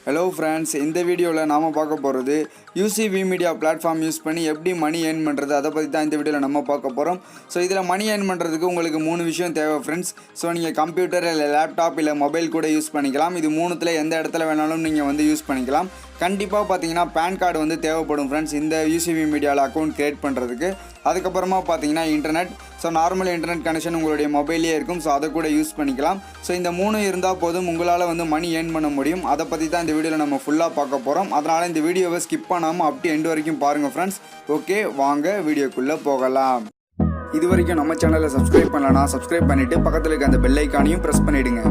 Hello friends, இந்த வீடியோவில் நாம் பார்க்க போகிறது யூசிவி மீடியா பிளாட்ஃபார்ம் யூஸ் பண்ணி எப்படி மணி ஏர்ன் பண்ணுறது, அதை பற்றி தான் இந்த வீடியோவில் நம்ம பார்க்க போகிறோம். ஸோ இதில் மணி ஏர்ன் பண்ணுறதுக்கு உங்களுக்கு 3 விஷயம் தேவை ஃப்ரெண்ட்ஸ். ஸோ நீங்கள் கம்ப்யூட்டர் இல்லை லேப்டாப் இல்லை மொபைல் கூட யூஸ் பண்ணிக்கலாம். இது 3த்தில் எந்த இடத்துல வேணாலும் நீங்கள் யூஸ் பண்ணிக்கலாம். கண்டிப்பாக பார்த்தீங்கன்னா பேன் கார்டு தேவைப்படும் ஃப்ரெண்ட்ஸ் இந்த யூசிவி மீடியாவில் அக்கௌண்ட் க்ரியேட் பண்ணுறதுக்கு. அதுக்கப்புறமா பார்த்தீங்கன்னா internet. So normal internet connection உங்களுடைய மொபைலே இருக்கும். ஸோ அதை கூட யூஸ் பண்ணிக்கலாம். ஸோ இந்த 3 இருந்தால் போதும், உங்களால் மணி ஏர்ன் பண்ண முடியும். அதை பற்றி தான் இந்த வீடியோவில் நம்ம ஃபுல்லாக பார்க்க போகிறோம். அதனால் இந்த வீடியோவை ஸ்கிப் பண்ணாமல் அப் டு எண்ட் வரைக்கும் பாருங்கள் ஃப்ரெண்ட்ஸ். ஓகே, வாங்க வீடியோக்குள்ளே போகலாம். இது வரைக்கும் நம்ம சேனலை சப்ஸ்கிரைப் பண்ணலன்னா சப்ஸ்கிரைப் பண்ணிவிட்டு பக்கத்தில் இருக்க அந்த பெல் ஐக்கானையும் ப்ரெஸ் பண்ணிவிடுங்க.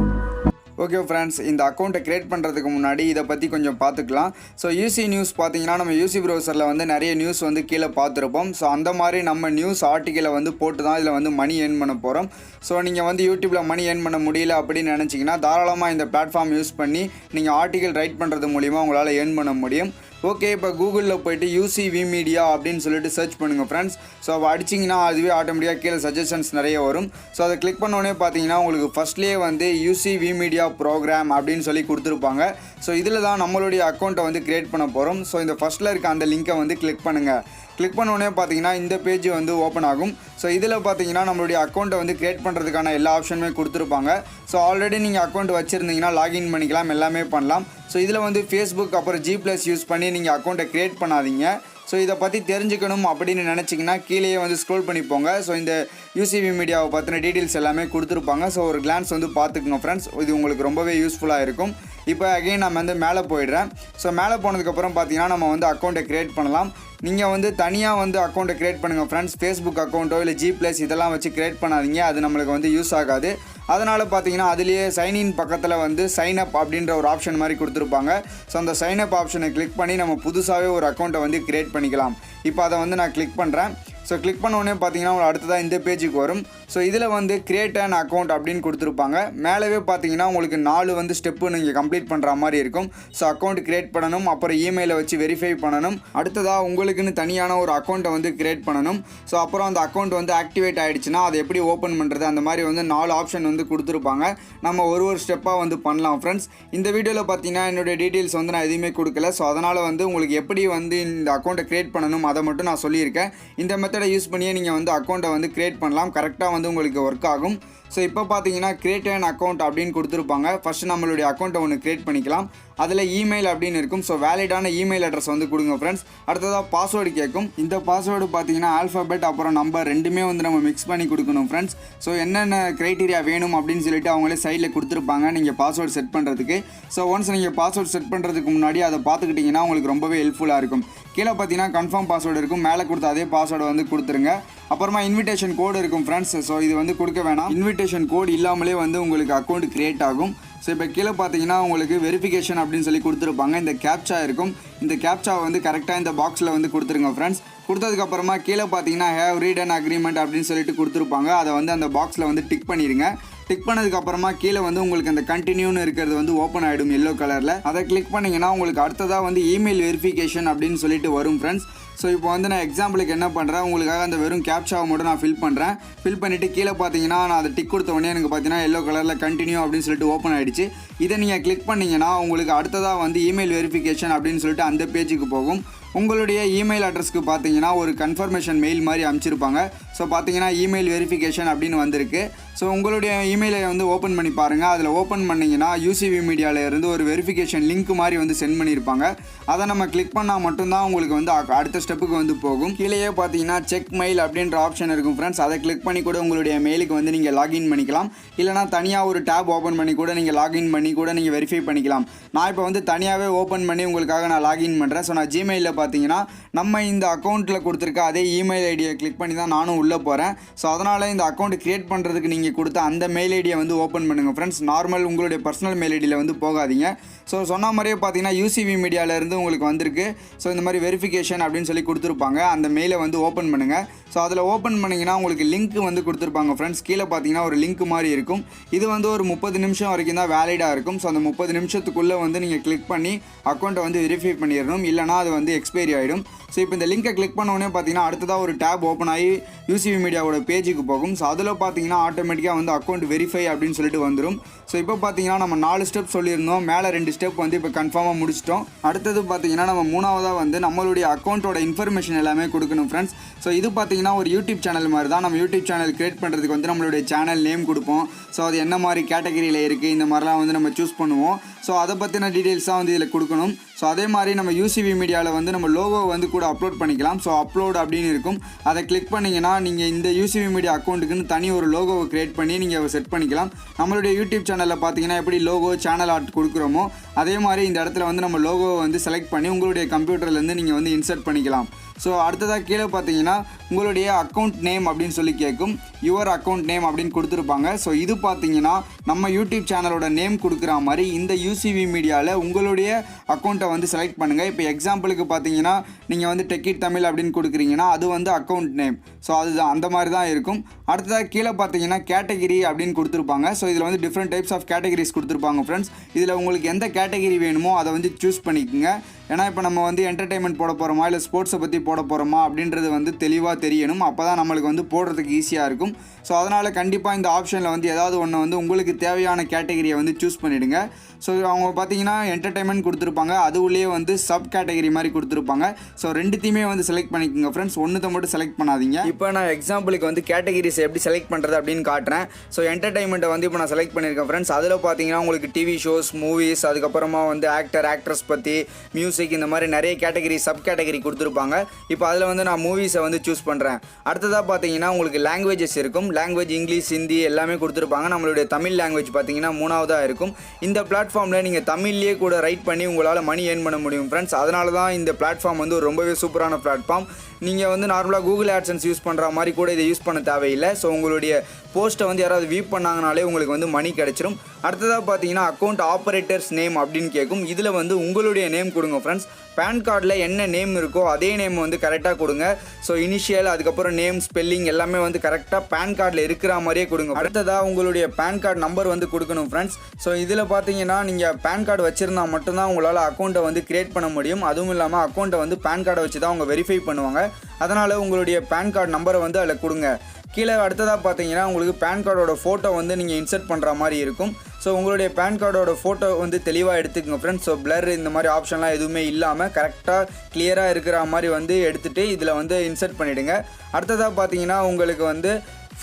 ஓகே ஃப்ரெண்ட்ஸ், இந்த அக்கௌண்ட்டை க்ரியேட் பண்ணுறதுக்கு முன்னாடி இதை பற்றி கொஞ்சம் பார்த்துக்கலாம். ஸோ யூசி நியூஸ் பார்த்தீங்கன்னா நம்ம யூசி ப்ரௌசரில் நிறைய நியூஸ் கீழே பார்த்துருப்போம். ஸோ அந்த மாதிரி நம்ம நியூஸ் ஆர்டிக்கலை போட்டு தான் இதில் மணி ஏர்ன் பண்ண போகிறோம். ஸோ நீங்கள் யூடியூப்பில் மணி ஏர்ன் பண்ண முடியல அப்படின்னு நினச்சிங்கன்னா தாராளமாக இந்த பிளாட்ஃபார்ம் யூஸ் பண்ணி நீங்கள் ஆர்டிக்கல் ரைட் பண்ணுறது மூலிமா உங்களால் ஏர்ன் பண்ண முடியும். ஓகே, இப்போ கூகுளில் போய்ட்டு யூசிவி மீடியா அப்படின்னு சொல்லிட்டு சர்ச் பண்ணுங்கள் ஃப்ரெண்ட்ஸ். ஸோ அப்போ அடிச்சிங்கன்னா அதுவே ஆட்டோமேட்டிக்காக கீழே சஜஷன்ஸ் நிறைய வரும். ஸோ அதை கிளிக் பண்ணோடனே பார்த்தீங்கன்னா உங்களுக்கு ஃபஸ்ட்லேயே யூசிவி மீடியா ப்ரோக்ராம் அப்படின்னு சொல்லி கொடுத்துருப்பாங்க. ஸோ இதில் தான் நம்மளுடைய அக்கௌண்ட்டை க்ரியேட் பண்ண போகிறோம். ஸோ இந்த ஃபஸ்ட்டில் இருக்க அந்த லிங்கை கிளிக் பண்ணுங்கள். கிளிக் பண்ணோடனே பார்த்தீங்கன்னா இந்த பேஜ் ஓப்பன் ஆகும். ஸோ இதில் பார்த்தீங்கன்னா நம்மளுடைய அக்கௌண்ட்டை க்ரியேட் பண்ணுறதுக்கான எல்லா ஆப்ஷனுமே கொடுத்துருப்பாங்க. ஸோ ஆல்ரெடி நீங்கள் அக்கௌண்ட் வச்சுருந்தீங்கன்னா லாகின் பண்ணிக்கலாம், எல்லாமே பண்ணலாம். ஸோ இதில் ஃபேஸ்புக் அப்புறம் G+ யூஸ் பண்ணி நீங்கள் அக்கௌண்ட்டை க்ரியேட் பண்ணாதீங்க. ஸோ இதை பற்றி தெரிஞ்சுக்கணும் அப்படின்னு நினச்சிங்கன்னா கீழேயே ஸ்க்ரோல் பண்ணி போங்க. ஸோ இந்த யூசிவி மீடியாவை பற்றின டீட்டெயில்ஸ் எல்லாமே கொடுத்துருப்பாங்க. ஸோ ஒரு கிளான்ஸ் பார்த்துக்குங்க ஃப்ரெண்ட்ஸ். இது உங்களுக்கு ரொம்பவே யூஸ்ஃபுல்லாக இருக்கும். இப்போ அகைன் நம்ம மேலே போயிடுறேன். ஸோ மேலே போனதுக்கப்புறம் பார்த்தீங்கன்னா நம்ம அக்கௌண்ட்டை க்ரியேட் பண்ணலாம். நீங்கள் தனியாக அக்கௌண்ட்டை க்ரியேட் பண்ணுங்கள் ஃப்ரெண்ட்ஸ். ஃபேஸ்புக் அக்கௌண்ட்டோ இல்லை G+ இதெல்லாம் வச்சு க்ரியேட் பண்ணாதீங்க, அது நம்மளுக்கு யூஸ் ஆகாது. அதனால் பார்த்தீங்கன்னா அதுலேயே சைன்இன் பக்கத்தில் சைன் அப் அப்படின்ற ஒரு ஆப்ஷன் மாதிரி கொடுத்துருப்பாங்க. ஸோ அந்த சைன் அப் ஆப்ஷனை கிளிக் பண்ணி நம்ம புதுசாகவே ஒரு அக்கௌண்ட்டை க்ரியேட் பண்ணிக்கலாம். இப்போ அதை நான் கிளிக் பண்ணுறேன். ஸோ கிளிக் பண்ணோடனே பார்த்தீங்கன்னா உங்களுக்கு அடுத்ததாக இந்த பேஜுக்கு வரும். ஸோ இதில் கிரியேட் அன் அக்கௌண்ட் அப்படின்னு கொடுத்துருப்பாங்க. மேலவே பார்த்தீங்கன்னா உங்களுக்கு 4 ஸ்டெப்பு நீங்கள் கம்ப்ளீட் பண்ணுற மாதிரி இருக்கும். ஸோ அக்கௌண்ட் க்ரியேட் பண்ணணும், அப்புறம் இமெயிலை வச்சு வெரிஃபை பண்ணணும், அடுத்ததாக உங்களுக்குன்னு தனியான ஒரு அக்கௌண்ட்டை க்ரியேட் பண்ணணும். ஸோ அப்புறம் அந்த அக்கௌண்ட் ஆக்டிவேட் ஆகிடுச்சுன்னா அதை எப்படி ஓப்பன் பண்ணுறது, அந்த மாதிரி 4 ஆப்ஷன் கொடுத்துருப்பாங்க. நம்ம ஒரு ஸ்டெப்பாக பண்ணலாம் ஃப்ரெண்ட்ஸ். இந்த வீடியோவில் பார்த்தீங்கன்னா என்னுடைய டீட்டெயில்ஸ் நான் எதுவுமே கொடுக்கல. ஸோ அதனால் உங்களுக்கு எப்படி இந்த அக்கௌண்ட்டை க்ரியேட் பண்ணணும் அதை மட்டும் நான் சொல்லியிருக்கேன். இந்த மெத்தடை யூஸ் பண்ணியே நீங்கள் அக்கௌண்ட்டை க்ரியேட் பண்ணலாம். கரெக்டாக உங்களுக்கு ஒர்க் ஆகும். ஸோ இப்போ பார்த்தீங்கன்னா கிரியேட் அன் அக்கௌண்ட் அப்படின்னு கொடுத்துருப்பாங்க. ஃபஸ்ட்டு நம்மளுடைய அக்கௌண்ட்டை ஒன்று க்ரியேட் பண்ணிக்கலாம். அதில் இமெயில் அப்படின்னு இருக்கும். ஸோ வேலிடான இமெயில் அட்ரஸ் கொடுங்க ஃப்ரெண்ட்ஸ். அடுத்ததாக பாஸ்வேர்டு கேட்கும். இந்த பாஸ்வேர்டு பார்த்தீங்கன்னா ஆல்ஃபாபெட் அப்புறம் நம்பர் ரெண்டுமே நம்ம மிக்ஸ் பண்ணி கொடுக்கணும் ஃப்ரெண்ட்ஸ். ஸோ என்னென்ன க்ரைட்டீரியா வேணும் அப்படின்னு சொல்லிட்டு அவங்களே சைடில் கொடுத்துருப்பாங்க நீங்கள் பாஸ்வேர்டு செட் பண்ணுறதுக்கு. ஸோ ஒன்ஸ் நீங்கள் பாஸ்வேர்டு செட் பண்ணுறதுக்கு முன்னாடி அதை பார்த்துக்கிட்டிங்கன்னா உங்களுக்கு ரொம்பவே ஹெல்ப்ஃபுல்லாக இருக்கும். கீழே பார்த்தீங்கன்னா கன்ஃபார்ம் பாஸ்வேர்டு இருக்கும், மேலே கொடுத்த அதே பாஸ்வேர்டு கொடுத்துருங்க. அப்புறமா இன்விடேஷன் கோடு இருக்கும் ஃப்ரெண்ட்ஸ். ஸோ இது கொடுக்க வேணாம். இன்விடேஷன் கோடு இல்லாமலே உங்களுக்கு அக்கௌண்ட் க்ரியேட் ஆகும். ஸோ இப்போ கீழே பார்த்தீங்கன்னா உங்களுக்கு வெரிஃபிகேஷன் அப்படின்னு சொல்லி கொடுத்துருப்பாங்க. இந்த கேப்சா இருக்கும். இந்த கேப்சாவை கரெக்டாக இந்த பாக்ஸில் கொடுத்துருங்க ஃப்ரெண்ட்ஸ். கொடுத்ததுக்கப்புறமா கீழே பார்த்தீங்கன்னா ஹேவ் ரீட் அண்ட் அக்ரிமெண்ட் அப்படின்னு சொல்லிட்டு கொடுத்துருப்பாங்க. அதை அந்த பாக்ஸில் டிக் பண்ணிடுங்க. டிக் பண்ணதுக்கப்புறமா கீழே உங்களுக்கு அந்த கண்டினியூன்னு இருக்கிறது ஓப்பன் ஆகிடும் எல்லோ கலரில். அதை கிளிக் பண்ணிங்கன்னா உங்களுக்கு அடுத்ததாக இமெயில் வெரிஃபிகேஷன் அப்படின்னு சொல்லிட்டு வரும் ஃப்ரெண்ட்ஸ். ஸோ இப்போ நான் எக்ஸாம்பிளுக்கு என்ன பண்ணுறேன், உங்களுக்காக அந்த வெறும் கேப்சாவை மட்டும் நான் ஃபில் பண்ணுறேன். ஃபில் பண்ணிவிட்டு கீழே பார்த்தீங்கன்னா நான் அதை டிக் கொடுத்த உடனே எனக்கு பார்த்தீங்கன்னா எல்லோ கலரில் கண்டினியூ அப்படின்னு சொல்லிட்டு ஓப்பன் ஆகிடுச்சு. இதை நீங்கள் கிளிக் பண்ணிங்கன்னா உங்களுக்கு அடுத்ததாக இமெயில் வெரிஃபிகேஷன் அப்படின்னு சொல்லிட்டு அந்த பேஜுக்கு போகும். உங்களுடைய இமெயில் அட்ரஸ்க்கு பார்த்தீங்கன்னா ஒரு கன்ஃபர்மேஷன் மெயில் மாதிரி அனுப்பிச்சிருப்பாங்க. ஸோ பார்த்தீங்கன்னா இமெயில் வெரிஃபிகேஷன் அப்படின்னு வந்திருக்கு. ஸோ உங்களுடைய இமெயிலை ஓப்பன் பண்ணி பாருங்கள். அதில் ஓப்பன் பண்ணிங்கன்னா யூசிவி மீடியாவில் இருந்து ஒரு வெரிஃபிகேஷன் லிங்க் மாதிரி சென்ட் பண்ணியிருப்பாங்க. அதை நம்ம கிளிக் பண்ணால் மட்டும்தான் உங்களுக்கு அடுத்த ஸ்டெப்புக்கு போகும். கீழேயே பார்த்தீங்கன்னா செக் மெயில் அப்படின்ற ஆப்ஷன் இருக்கும் ஃப்ரெண்ட்ஸ். அதை கிளிக் பண்ணி கூட உங்களுடைய மெயிலுக்கு நீங்கள் லாகின் பண்ணிக்கலாம். இல்லைனா தனியாக ஒரு டேப் ஓப்பன் பண்ணி கூட நீங்கள் லாகின் பண்ணி கூட நீங்கள் வெரிஃபை பண்ணிக்கலாம். நான் இப்போ தனியாகவே ஓப்பன் பண்ணி உங்களுக்காக நான் லாகின் பண்ணுறேன். ஸோ நான் ஜிமெயிலில் பார்த்தீங்கன்னா நம்ம இந்த அக்கௌண்ட்டில் கொடுத்துருக்க அதே இமெயில் ஐடியை கிளிக் பண்ணி தான் நானும் உள்ளே போகிறேன். ஸோ அதனால் இந்த அக்கௌண்ட் க்ரியேட் பண்ணுறதுக்கு நீங்கள் கொடுத்த அந்த மெயில் ஐடியை ஓப்பன் பண்ணுங்கள் ஃப்ரெண்ட்ஸ். நார்மல் உங்களுடைய பர்சனல் மெயில் ஐடியில் போகாதீங்க. ஸோ சொன்ன மாதிரியே பார்த்தீங்கன்னா யூசிவி மீடியாவிலேருந்து உங்களுக்கு வந்திருக்கு. ஸோ இந்த மாதிரி வெரிஃபிகேஷன் அப்படின்னு சொல்லி கொடுத்துருப்பாங்க. அந்த மெயிலை ஓப்பன் பண்ணுங்கள். ஸோ அதில் ஓப்பன் பண்ணிங்கன்னா உங்களுக்கு லிங்க் கொடுத்துருப்பாங்க ஃப்ரெண்ட்ஸ். கீழே பார்த்தீங்கன்னா ஒரு லிங்க் மாதிரி இருக்கும். இது ஒரு 30 நிமிஷம் வரைக்கும் தான் வேலிடாக இருக்கும். ஸோ அந்த 30 நிமிஷத்துக்குள்ளே நீங்கள் கிளிக் பண்ணி அக்கௌண்ட்டை வெரிஃபை பண்ணிடணும். இல்லைனா அது எக்ஸ்பைரி ஆகிடும். ஸோ இப்போ இந்த லிங்கை கிளிக் பண்ணோடனே பார்த்தீங்கன்னா அடுத்ததாக ஒரு டேப் ஓப்பன் ஆகி யூசிவி மீடியாவோட பேஜுக்கு போகும். ஸோ அதில் பார்த்தீங்கன்னா ஆட்டோமேட்டிக்காக அக்கௌண்ட் வெரிஃபை அப்படின்னு சொல்லிட்டு வந்துடும். ஸோ இப்போ பார்த்தீங்கன்னா நம்ம 4 ஸ்டெப் சொல்லியிருந்தோம். மேலே 2 ஸ்டெப் வந்து இப்போ கன்ஃபார்மாக முடிச்சிட்டோம். அடுத்தது பார்த்தீங்கன்னா நம்ம மூணாவதாக வந்து நம்மளுடைய அக்கௌண்ட்டோட இன்ஃபர்மேஷன் எல்லாமே கொடுக்கணும் ஃப்ரெண்ட்ஸ். ஸோ இது பார்த்தீங்கன்னா ஒரு யூடியூப் சேனல் மாதிரி தான். நம்ம யூடியூப் சேனல் கிரியேட் பண்ணுறதுக்கு வந்து நம்மளுடைய சேனல் நேம் கொடுப்போம். ஸோ அது என்ன மாதிரி கேட்டகரியில் இருக்குது இந்த மாதிரிலாம் வந்து நம்ம சூஸ் பண்ணுவோம். ஸோ அதை பற்றின டீட்டெயில்ஸாக வந்து இதில் கொடுக்கணும். ஸோ அதே மாதிரி நம்ம யூசிவி மீடியாவில் வந்து நம்ம லோகோ வந்து கூட அப்லோட் பண்ணிக்கலாம். ஸோ அப்லோட் அப்படின்னு இருக்கும். அதை கிளிக் பண்ணிங்கன்னா நீங்கள் இந்த யூசிவி மீடியா அக்கௌண்ட்டுக்குன்னு தனி ஒரு லோகோவை க்ரியேட் பண்ணி நீங்கள் செட் பண்ணிக்கலாம். நம்மளுடைய யூடியூப் சேனலில் பார்த்தீங்கன்னா எப்படி லோகோ சேனல் ஆர்ட் கொடுக்குறோமோ அதே மாதிரி இந்த இடத்துல வந்து நம்ம லோகோவை வந்து செலக்ட் பண்ணி உங்களுடைய கம்ப்யூட்டர்லேருந்து நீங்கள் வந்து இன்சர்ட் பண்ணிக்கலாம். ஸோ அடுத்ததாக கீழே பார்த்தீங்கன்னா உங்களுடைய அக்கௌண்ட் நேம் அப்படின்னு சொல்லி கேட்கும். யுவர் அக்கௌண்ட் நேம் அப்படின்னு கொடுத்துருப்பாங்க. ஸோ இது பார்த்தீங்கன்னா நம்ம யூடியூப் சேனலோட நேம் கொடுக்குற மாதிரி இந்த யூசிவி மீடியாவில் உங்களுடைய அக்கௌண்ட்டை வந்து செலக்ட் பண்ணுங்கள். இப்போ எக்ஸாம்பிளுக்கு பார்த்தீங்கன்னா நீங்கள் வந்து டெக்கிட் தமிழ் அப்படின்னு கொடுக்குறீங்கன்னா அது வந்து அக்கௌண்ட் நேம். ஸோ அதுதான் அந்த மாதிரி தான் இருக்கும். அடுத்ததாக கீழே பார்த்தீங்கன்னா கேட்டகிரி அப்படின்னு கொடுத்துருப்பாங்க. ஸோ இதில் வந்து டிஃப்ரெண்ட் டைப்ஸ் ஆஃப் கேட்டகிரிஸ் கொடுத்துருப்பாங்க ஃப்ரெண்ட்ஸ். இதில் உங்களுக்கு எந்த கேட்டகிரி வேணுமோ அதை வந்து சூஸ் பண்ணிக்கோங்க. ஏன்னா இப்போ நம்ம வந்து என்டர்டைன்மெண்ட் போட போகிறோமா இல்லை ஸ்போர்ட்ஸை பற்றி போட போகிறோமா அப்படின்றது வந்து தெளிவாக தெரியணும். அப்போ தான் நம்மளுக்கு வந்து போடுறதுக்கு ஈஸியாக இருக்கும். ஸோ அதனால் கண்டிப்பாக இந்த ஆப்ஷனில் வந்து ஏதாவது ஒன்று வந்து உங்களுக்கு தேவையான கேட்டகிரியை வந்து சூஸ் பண்ணிவிடுங்க. ஸோ அவங்க பார்த்தீங்கன்னா என்டர்டைன்மெண்ட் கொடுத்துருப்பாங்க, அது உள்ளே வந்து சப் கேட்டகிரி மாதிரி கொடுத்துருப்பாங்க. ஸோ ரெண்டுத்தையுமே வந்து செலக்ட் பண்ணிக்கோங்க ஃப்ரெண்ட்ஸ், ஒன்றுத்தை மட்டும் செலக்ட் பண்ணாதீங்க. இப்போ நான் எக்ஸாம்பிளுக்கு வந்து கேட்டகிரிஸ் எப்படி செலக்ட் பண்ணுறது அப்படின்னு காட்டுறேன். ஸோ என்டர்டைன்மெண்ட்டை வந்து இப்போ நான் செலக்ட் பண்ணியிருக்கேன் ஃப்ரெண்ட்ஸ். அதில் பார்த்தீங்கன்னா உங்களுக்கு டிவி ஷோஸ், மூவிஸ், அதுக்கப்புறமா வந்து ஆக்ட்ரஸ் பற்றி, மியூசிக், இந்த மாதிரி நிறைய கேட்டகிரி சப் கேட்டகிரி கொடுத்துருப்பாங்க. இப்போ அதில் வந்து நான் மூவிஸை வந்து சூஸ் பண்ணுறேன். அடுத்ததாக பார்த்தீங்கன்னா உங்களுக்கு லாங்குவேஜஸ் இருக்கும். லாங்குவேஜ் இங்கிலீஷ், ஹிந்தி எல்லாமே கொடுத்துருப்பாங்க. நம்மளுடைய தமிழ் லாங்குவேஜ் பார்த்தீங்கன்னா மூணாவதாக இருக்கும். இந்த பிளாட்ஃபார்மில் நீங்கள் தமிழ்லேயே கூட ரைட் பண்ணி உங்களால் மணி ஏர்ன் பண்ண முடியும் ஃப்ரெண்ட்ஸ். அதனால தான் இந்த பிளாட்ஃபார்ம் வந்து ரொம்பவே சூப்பரான பிளாட்ஃபார்ம். நீங்கள் வந்து நார்மலாக கூகுள் ஆட்சன்ஸ் யூஸ் பண்ணுற மாதிரி கூட இதை யூஸ் பண்ண தேவையில்லை. ஸோ உங்களுடைய போஸ்ட்டை வந்து யாராவது வியூ பண்ணாங்கனாலே உங்களுக்கு வந்து மணி கிடச்சிரும். அடுத்ததாக பார்த்தீங்கன்னா அக்கௌண்ட் ஆப்ரேட்டர்ஸ் நேம் அப்படின்னு கேட்கும். இதில் வந்து உங்களுடைய நேம் கொடுங்க ஃப்ரெண்ட்ஸ். பேன் கார்டில் என்ன நேம் இருக்கோ அதே நேம் வந்து கரெக்டாக கொடுங்க. ஸோ இனிஷியல், அதுக்கப்புறம் நேம், ஸ்பெல்லிங் எல்லாமே வந்து கரெக்டாக பேன் கார்டில் இருக்கிற மாதிரியே கொடுங்க. அடுத்ததாக உங்களுடைய பேன் கார்டு நம்பர் வந்து கொடுக்கணும் ஃப்ரெண்ட்ஸ். ஸோ இதில் பார்த்தீங்கன்னா நீங்கள் பேன் கார்டு வச்சுருந்தா மட்டும்தான் உங்களால் அக்கௌண்ட்டை வந்து க்ரியேட் பண்ண முடியும். அதுவும் இல்லாமல் அக்கௌண்ட்டை வந்து பேன் கார்டை வச்சு தான் அவங்க வெரிஃபை பண்ணுவாங்க. அதனால் உங்களுடைய பேன் கார்டு நம்பரை வந்து அதில் கொடுங்க. கீழே அடுத்ததாக பார்த்தீங்கன்னா உங்களுக்கு பேன் கார்டோட ஃபோட்டோ வந்து நீங்கள் இன்சர்ட் பண்ணுற மாதிரி இருக்கும். ஸோ உங்களுடைய பேன் கார்டோட ஃபோட்டோ வந்து தெளிவாக எடுத்துக்கோங்க ஃப்ரெண்ட்ஸ். ஸோ பிளர் இந்த மாதிரி ஆப்ஷன்லாம் எதுவுமே இல்லாமல் கரெக்டாக கிளியராக இருக்கிற மாதிரி வந்து எடுத்துகிட்டு இதில் வந்து இன்சர்ட் பண்ணிவிடுங்க. அடுத்ததாக பார்த்தீங்கன்னா உங்களுக்கு வந்து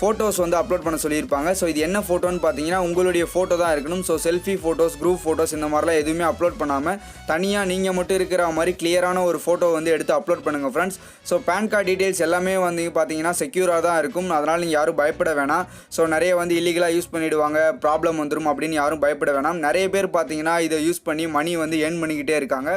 ஃபோட்டோஸ் வந்து அப்லோட் பண்ண சொல்லியிருப்பாங்க. ஸோ இது என்ன ஃபோட்டோன்னு பார்த்தீங்கன்னா உங்களுடைய ஃபோட்டோ தான் இருக்கணும். So selfie photos, group photos இந்த மாதிரிலாம் எதுவுமே அப்லோட் பண்ணாமல் தனியாக நீங்கள் மட்டும் இருக்கிற மாதிரி கிளியரான ஒரு ஃபோட்டோ வந்து எடுத்து அப்லோட் பண்ணுங்கள் friends. So PAN card details எல்லாமே வந்து பார்த்தீங்கன்னா செக்யூராக தான் இருக்கும். அதனால் நீங்கள் யாரும் பயப்பட வேணாம். ஸோ நிறைய வந்து இல்லீகலாக யூஸ் பண்ணிவிடுவாங்க, ப்ராப்ளம் வந்துடும் அப்படின்னு யாரும் பயப்பட வேணாம். நிறைய பேர் பார்த்தீங்கன்னா இதை யூஸ் பண்ணி மணி வந்து ஏர்ன் பண்ணிக்கிட்டே இருக்காங்க.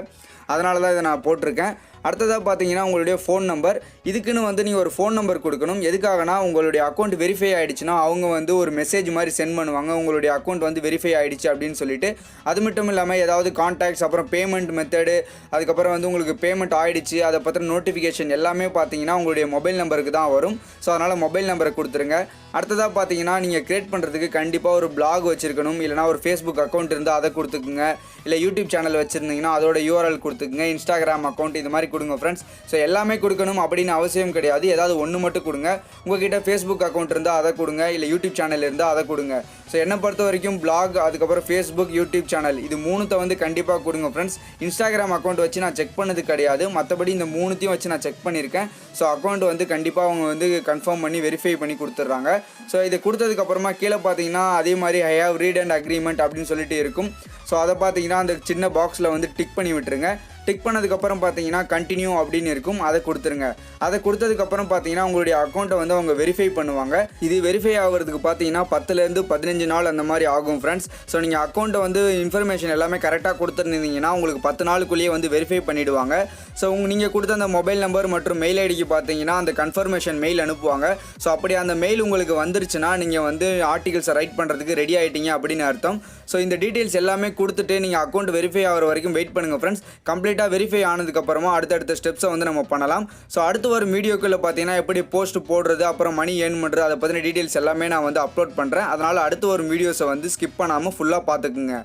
அதனால தான் இதை நான் போட்டிருக்கேன். அடுத்ததாக பார்த்தீங்கன்னா உங்களுடைய ஃபோன் நம்பர். இதுக்குன்னு வந்து நீங்கள் ஒரு ஃபோன் நம்பர் கொடுக்கணும். எதுக்காகனா உங்களுடைய அக்கௌண்ட் வெரிஃபை ஆகிடுச்சுன்னா அவங்க வந்து ஒரு மெசேஜ் மாதிரி சென்ட் பண்ணுவாங்க, உங்களுடைய அக்கௌண்ட் வந்து வெரிஃபை ஆகிடுச்சு அப்படின்னு சொல்லிட்டு. அது மட்டும் இல்லாமல் ஏதாவது கான்டாக்ட்ஸ், அப்புறம் பேமெண்ட் மெத்தடு, அதுக்கப்புறம் வந்து உங்களுக்கு பேமெண்ட் ஆகிடுச்சு அதை பற்றின நோட்டிஃபிகேஷன் எல்லாமே பார்த்தீங்கன்னா உங்களுடைய மொபைல் நம்பருக்கு தான் வரும். ஸோ அதனால் மொபைல் நம்பரை கொடுத்துருங்க. அடுத்ததாக பார்த்தீங்கன்னா நீங்கள் க்ரியேட் பண்ணுறதுக்கு கண்டிப்பாக ஒரு பிளாக் வச்சுருக்கணும். இல்லைனா ஒரு ஃபேஸ்புக் அக்கௌண்ட் இருந்தால் அதை கொடுத்துக்குங்க. இல்லை யூடியூப் சேனல் வச்சுருந்தீங்கன்னா அதோட URL கொடுத்துக்குங்க. இன்ஸ்டாகிராம் அக்கௌண்ட் இது மாதிரி கொடுங்க ஃப்ரெண்ட்ஸ். ஸோ எல்லாமே கொடுக்கணும் அப்படின்னு அவசியம் கிடையாது. ஏதாவது ஒன்று மட்டும் கொடுங்க. உங்கள்கிட்ட ஃபேஸ்புக் அக்கௌண்ட் இருந்தால் அதை கொடுங்க, இல்லை யூடியூப் சேனல் இருந்தால் அதை கொடுங்க. ஸோ என்னை பொறுத்த வரைக்கும் பிளாக், அதுக்கப்புறம் ஃபேஸ்புக், யூடியூப் சேனல் இது மூணுத்தை வந்து கண்டிப்பாக கொடுங்க ஃப்ரெண்ட்ஸ். இன்ஸ்டாகிராம் அக்கௌண்ட் வச்சு நான் செக் பண்ணது கிடையாது, மற்றபடி இந்த மூணுத்தையும் வச்சு நான் செக் பண்ணியிருக்கேன். ஸோ அக்கௌண்ட் வந்து கண்டிப்பாக அவங்க வந்து கன்ஃபார்ம் பண்ணி வெரிஃபை பண்ணி கொடுத்துட்றாங்க. ஸோ இதை கொடுத்ததுக்கப்புறமா கீழே பார்த்தீங்கன்னா அதே மாதிரி I have read and agreement அப்படின்னு சொல்லிட்டு இருக்கும். ஸோ அதை பார்த்தீங்கன்னா அந்த சின்ன பாக்ஸில் வந்து டிக் பண்ணி விட்டுருங்க. டிக் பண்ணதுக்கப்புறம் பார்த்தீங்கன்னா கண்டினியூ அப்படின்னு இருக்கும், அதை கொடுத்துருங்க. அதை கொடுத்ததுக்கப்புறம் பார்த்தீங்கன்னா உங்களுடைய அக்கௌண்ட்டை வந்து அவங்க வெரிஃபை பண்ணுவாங்க. இது வெரிஃபை ஆகிறதுக்கு பார்த்தீங்கன்னா 10லேருந்து 15 நாள் அந்த மாதிரி ஆகும் ஃப்ரெண்ட்ஸ். ஸோ நீங்கள் அக்கௌண்ட்டை வந்து இன்ஃபர்மேஷன் எல்லாமே கரெக்டாக கொடுத்துருந்தீங்கன்னா உங்களுக்கு 10 நாளுக்குள்ளேயே வந்து வெரிஃபை பண்ணிவிடுவாங்க. ஸோ நீங்கள் கொடுத்த அந்த மொபைல் நம்பர் மற்றும் மெயில் ஐடிக்கு பார்த்தீங்கன்னா அந்த கன்ஃபர்மேஷன் மெயில் அனுப்புவாங்க. ஸோ அப்படி அந்த மெயில் உங்களுக்கு வந்துருச்சுன்னா நீங்கள் வந்து ஆர்டிகல்ஸை ரைட் பண்ணுறதுக்கு ரெடி ஆகிட்டீங்க அப்படின்னு அர்த்தம். ஸோ இந்த டீட்டெயில்ஸ் எல்லாமே கொடுத்துட்டு நீங்கள் அக்கௌண்ட் வெரிஃபை ஆகிற வரைக்கும் வெயிட் பண்ணுங்கள் ஃப்ரெண்ட்ஸ். கம்ப்ளீட்டாக வெரிஃபை ஆனதுக்கப்புறமா அடுத்தடுத்த ஸ்டெப்ஸை வந்து நம்ம பண்ணலாம். ஸோ அடுத்து வரும் வீடியோக்குள்ளே பார்த்தீங்கன்னா எப்படி போஸ்ட் போடுறது, அப்புறம் மணி ஏர்ன் பண்ணுறது, அதை பற்றின டீட்டெயில்ஸ் எல்லாமே நான் வந்து அப்லோட் பண்ணுறேன். அதனால் அடுத்து வரும் வீடியோஸை வந்து ஸ்கிப் பண்ணாமல் ஃபுல்லாக பார்த்துக்குங்க.